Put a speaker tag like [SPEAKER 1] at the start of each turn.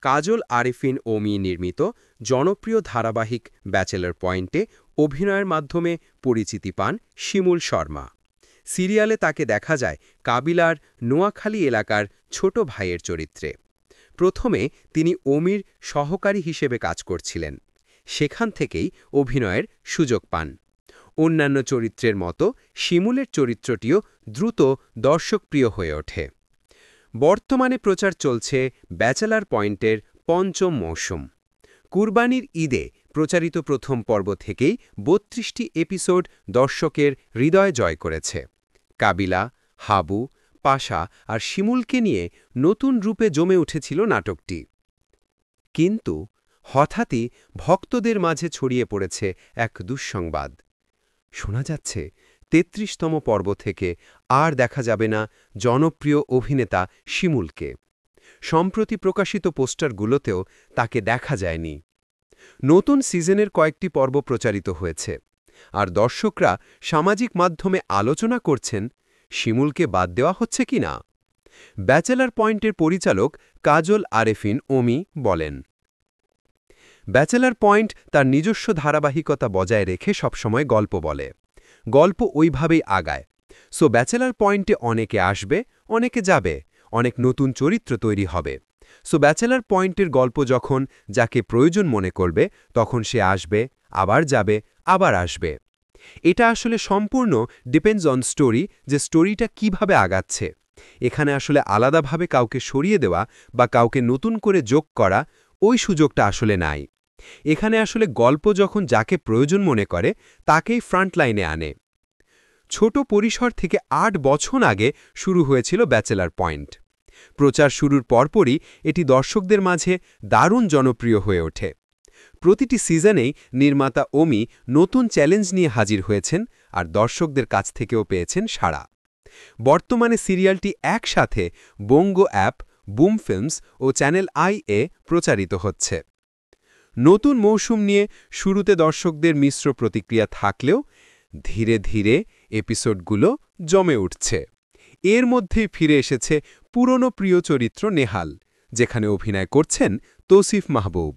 [SPEAKER 1] কাজল আরেফিন ওমি নির্মিত জনপ্রিয় ধারাবাহিক ব্যাচেলর পয়েন্টে অভিনয়ের মাধ্যমে পরিচিতি পান শিমুল শর্মা। সিরিয়ালে তাকে দেখা যায় কাবিলার নোয়াখালী এলাকার ছোট ভাইয়ের চরিত্রে। প্রথমে তিনি ওমির সহকারী হিসেবে কাজ করছিলেন। সেখান থেকেই অভিনয়ের সুযোগ পান। অন্যান্য চরিত্রের মতো শিমুলের চরিত্রটিও দ্রুত দর্শকপ্রিয় হয়ে ওঠে। বর্তমানে প্রচার চলছে ব্যাচেলর পয়েন্টের ৫ম মৌসুম। কুরবানির ঈদে প্রচারিত প্রথম পর্ব থেকেই ৩২টি এপিসোড দর্শকের হৃদয় জয় করেছে। কাবিলা, হাবু, পাশা আর শিমুলকে নিয়ে নতুন রূপে জমে উঠেছিল নাটকটি। কিন্তু হঠাৎই ভক্তদের মাঝে ছড়িয়ে পড়েছে এক দুঃসংবাদ। শোনা যাচ্ছে ৩৩তম পর্ব থেকে আর দেখা যাবে না জনপ্রিয় অভিনেতা শিমুলকে। সম্প্রতি প্রকাশিত পোস্টারগুলোতেও তাকে দেখা যায়নি। নতুন সিজনের কয়েকটি পর্ব প্রচারিত হয়েছে, আর দর্শকরা সামাজিক মাধ্যমে আলোচনা করছেন শিমুলকে বাদ দেওয়া হচ্ছে কিনা। ব্যাচেলর পয়েন্টের পরিচালক কাজল আরেফিন ওমি বলেন, ব্যাচেলর পয়েন্ট তার নিজস্ব ধারাবাহিকতা বজায় রেখে সবসময় গল্প বলে। গল্প ওইভাবেই আগায়। সো ব্যাচেলর পয়েন্টে অনেকে আসবে, অনেকে যাবে, অনেক নতুন চরিত্র তৈরি হবে। সো ব্যাচেলর পয়েন্টের গল্প যখন যাকে প্রয়োজন মনে করবে তখন সে আসবে, আবার যাবে, আবার আসবে। এটা আসলে সম্পূর্ণ ডিপেন্ডস অন স্টোরি, যে স্টোরিটা কিভাবে আগাচ্ছে। এখানে আসলে আলাদাভাবে কাউকে সরিয়ে দেওয়া বা কাউকে নতুন করে যোগ করা ওই সুযোগটা আসলে নাই। এখানে আসলে গল্প যখন যাকে প্রয়োজন মনে করে তাকেই ফ্রন্টলাইনে আনে। ছোট পরিসর থেকে ৮ বছর আগে শুরু হয়েছিল ব্যাচেলর পয়েন্ট। প্রচার শুরুর পরপরই এটি দর্শকদের মাঝে দারুণ জনপ্রিয় হয়ে ওঠে। প্রতিটি সিজনেই নির্মাতা ওমি নতুন চ্যালেঞ্জ নিয়ে হাজির হয়েছেন, আর দর্শকদের কাছ থেকেও পেয়েছেন সাড়া। বর্তমানে সিরিয়ালটি একসাথে বঙ্গ অ্যাপ, বুম ফিল্মস ও চ্যানেল আই-এ প্রচারিত হচ্ছে। নতুন মৌসুম নিয়ে শুরুতে দর্শকদের মিশ্র প্রতিক্রিয়া থাকলেও ধীরে ধীরে এপিসোডগুলো জমে উঠছে। এর মধ্যেই ফিরে এসেছে পুরনো প্রিয় চরিত্র নেহাল, যেখানে অভিনয় করছেন তৌসিফ মাহবুব।